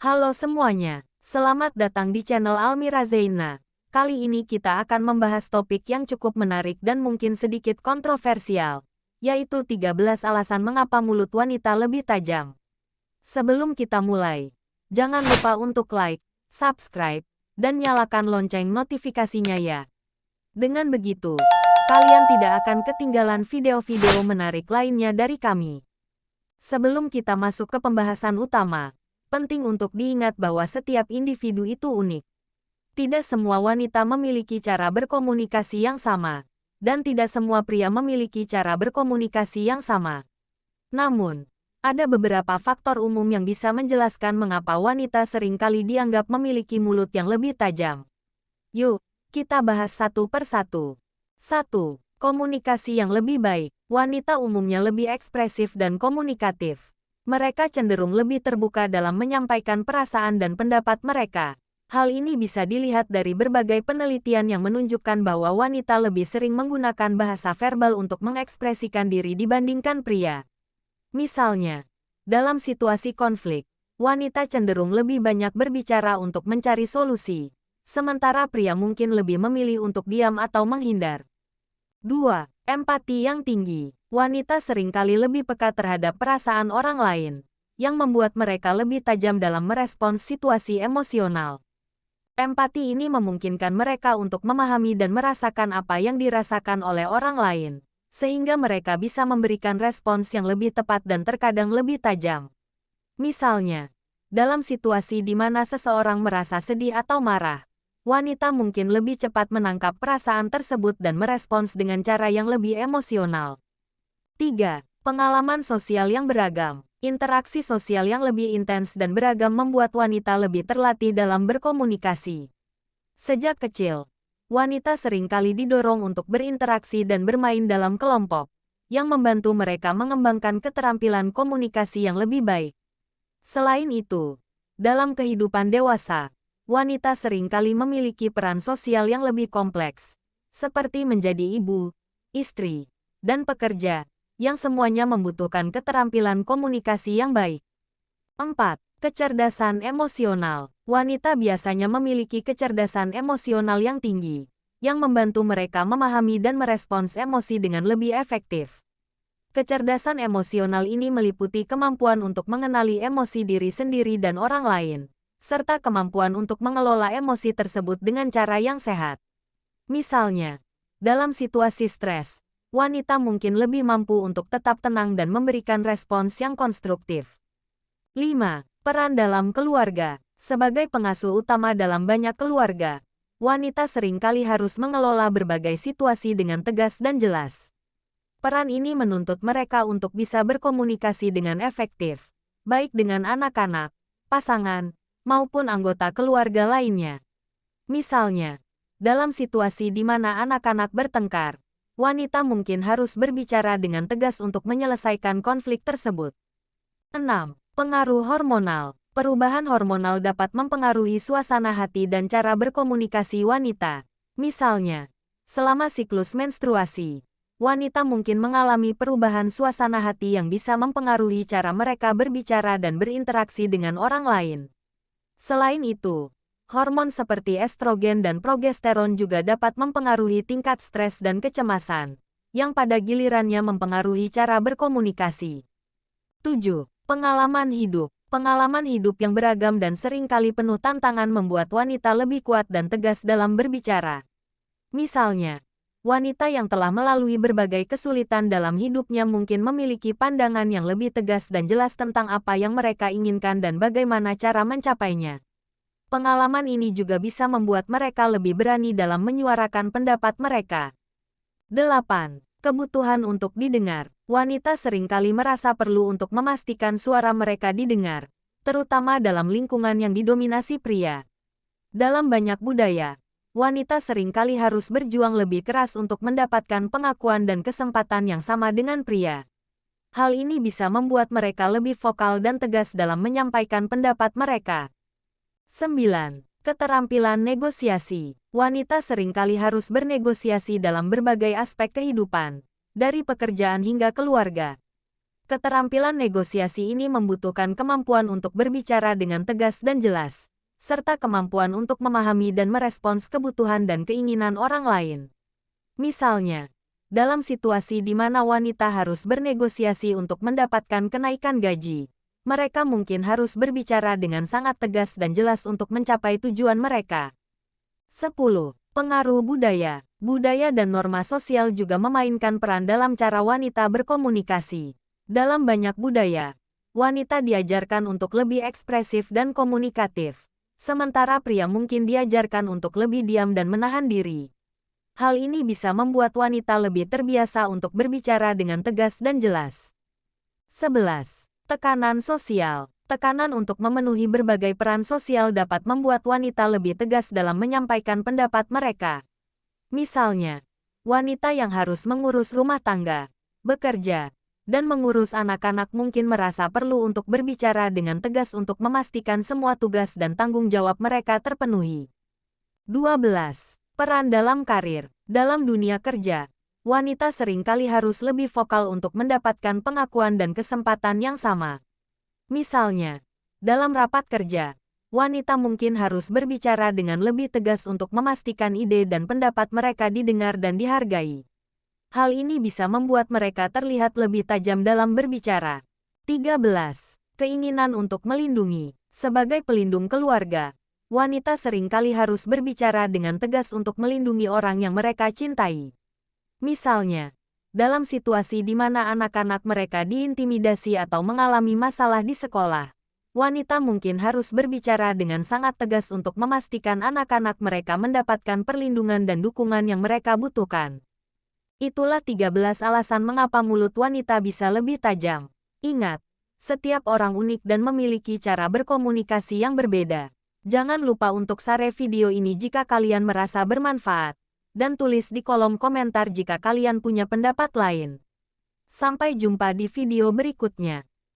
Halo semuanya, selamat datang di channel Almira Zeina. Kali ini kita akan membahas topik yang cukup menarik dan mungkin sedikit kontroversial, yaitu 13 alasan mengapa mulut wanita lebih tajam. Sebelum kita mulai, jangan lupa untuk like, subscribe, dan nyalakan lonceng notifikasinya ya. Dengan begitu, kalian tidak akan ketinggalan video-video menarik lainnya dari kami. Sebelum kita masuk ke pembahasan utama, penting untuk diingat bahwa setiap individu itu unik. Tidak semua wanita memiliki cara berkomunikasi yang sama, dan tidak semua pria memiliki cara berkomunikasi yang sama. Namun, ada beberapa faktor umum yang bisa menjelaskan mengapa wanita seringkali dianggap memiliki mulut yang lebih tajam. Yuk, kita bahas satu per satu. 1. Komunikasi yang lebih baik. Wanita umumnya lebih ekspresif dan komunikatif. Mereka cenderung lebih terbuka dalam menyampaikan perasaan dan pendapat mereka. Hal ini bisa dilihat dari berbagai penelitian yang menunjukkan bahwa wanita lebih sering menggunakan bahasa verbal untuk mengekspresikan diri dibandingkan pria. Misalnya, dalam situasi konflik, wanita cenderung lebih banyak berbicara untuk mencari solusi, sementara pria mungkin lebih memilih untuk diam atau menghindar. 2. Empati yang tinggi. Wanita seringkali lebih peka terhadap perasaan orang lain, yang membuat mereka lebih tajam dalam merespons situasi emosional. Empati ini memungkinkan mereka untuk memahami dan merasakan apa yang dirasakan oleh orang lain, sehingga mereka bisa memberikan respons yang lebih tepat dan terkadang lebih tajam. Misalnya, dalam situasi di mana seseorang merasa sedih atau marah, wanita mungkin lebih cepat menangkap perasaan tersebut dan merespons dengan cara yang lebih emosional. 3. Pengalaman sosial yang beragam. Interaksi sosial yang lebih intens dan beragam membuat wanita lebih terlatih dalam berkomunikasi. Sejak kecil, wanita seringkali didorong untuk berinteraksi dan bermain dalam kelompok, yang membantu mereka mengembangkan keterampilan komunikasi yang lebih baik. Selain itu, dalam kehidupan dewasa, wanita seringkali memiliki peran sosial yang lebih kompleks, seperti menjadi ibu, istri, dan pekerja, yang semuanya membutuhkan keterampilan komunikasi yang baik. 4. Kecerdasan emosional. Wanita biasanya memiliki kecerdasan emosional yang tinggi, yang membantu mereka memahami dan merespons emosi dengan lebih efektif. Kecerdasan emosional ini meliputi kemampuan untuk mengenali emosi diri sendiri dan orang lain, serta kemampuan untuk mengelola emosi tersebut dengan cara yang sehat. Misalnya, dalam situasi stres, wanita mungkin lebih mampu untuk tetap tenang dan memberikan respons yang konstruktif. 5. Peran dalam keluarga. Sebagai pengasuh utama dalam banyak keluarga, wanita seringkali harus mengelola berbagai situasi dengan tegas dan jelas. Peran ini menuntut mereka untuk bisa berkomunikasi dengan efektif, baik dengan anak-anak, pasangan, maupun anggota keluarga lainnya. Misalnya, dalam situasi di mana anak-anak bertengkar, wanita mungkin harus berbicara dengan tegas untuk menyelesaikan konflik tersebut. 6. Pengaruh hormonal. Perubahan hormonal dapat mempengaruhi suasana hati dan cara berkomunikasi wanita. Misalnya, selama siklus menstruasi, wanita mungkin mengalami perubahan suasana hati yang bisa mempengaruhi cara mereka berbicara dan berinteraksi dengan orang lain. Selain itu, hormon seperti estrogen dan progesteron juga dapat mempengaruhi tingkat stres dan kecemasan, yang pada gilirannya mempengaruhi cara berkomunikasi. 7. Pengalaman hidup. Pengalaman hidup yang beragam dan seringkali penuh tantangan membuat wanita lebih kuat dan tegas dalam berbicara. Misalnya, wanita yang telah melalui berbagai kesulitan dalam hidupnya mungkin memiliki pandangan yang lebih tegas dan jelas tentang apa yang mereka inginkan dan bagaimana cara mencapainya. Pengalaman ini juga bisa membuat mereka lebih berani dalam menyuarakan pendapat mereka. 8. Kebutuhan untuk didengar. Wanita seringkali merasa perlu untuk memastikan suara mereka didengar, terutama dalam lingkungan yang didominasi pria. Dalam banyak budaya, wanita seringkali harus berjuang lebih keras untuk mendapatkan pengakuan dan kesempatan yang sama dengan pria. Hal ini bisa membuat mereka lebih vokal dan tegas dalam menyampaikan pendapat mereka. 9. Keterampilan negosiasi. Wanita seringkali harus bernegosiasi dalam berbagai aspek kehidupan, dari pekerjaan hingga keluarga. Keterampilan negosiasi ini membutuhkan kemampuan untuk berbicara dengan tegas dan jelas, serta kemampuan untuk memahami dan merespons kebutuhan dan keinginan orang lain. Misalnya, dalam situasi di mana wanita harus bernegosiasi untuk mendapatkan kenaikan gaji, mereka mungkin harus berbicara dengan sangat tegas dan jelas untuk mencapai tujuan mereka. 10. Pengaruh budaya. Budaya dan norma sosial juga memainkan peran dalam cara wanita berkomunikasi. Dalam banyak budaya, wanita diajarkan untuk lebih ekspresif dan komunikatif, sementara pria mungkin diajarkan untuk lebih diam dan menahan diri. Hal ini bisa membuat wanita lebih terbiasa untuk berbicara dengan tegas dan jelas. 11. Tekanan sosial. Tekanan untuk memenuhi berbagai peran sosial dapat membuat wanita lebih tegas dalam menyampaikan pendapat mereka. Misalnya, wanita yang harus mengurus rumah tangga, bekerja, dan mengurus anak-anak mungkin merasa perlu untuk berbicara dengan tegas untuk memastikan semua tugas dan tanggung jawab mereka terpenuhi. 12. Peran dalam karir. Dalam dunia kerja, wanita seringkali harus lebih vokal untuk mendapatkan pengakuan dan kesempatan yang sama. Misalnya, dalam rapat kerja, wanita mungkin harus berbicara dengan lebih tegas untuk memastikan ide dan pendapat mereka didengar dan dihargai. Hal ini bisa membuat mereka terlihat lebih tajam dalam berbicara. 13. Keinginan untuk melindungi. Sebagai pelindung keluarga, wanita seringkali harus berbicara dengan tegas untuk melindungi orang yang mereka cintai. Misalnya, dalam situasi di mana anak-anak mereka diintimidasi atau mengalami masalah di sekolah, wanita mungkin harus berbicara dengan sangat tegas untuk memastikan anak-anak mereka mendapatkan perlindungan dan dukungan yang mereka butuhkan. Itulah 13 alasan mengapa mulut wanita bisa lebih tajam. Ingat, setiap orang unik dan memiliki cara berkomunikasi yang berbeda. Jangan lupa untuk share video ini jika kalian merasa bermanfaat, dan tulis di kolom komentar jika kalian punya pendapat lain. Sampai jumpa di video berikutnya.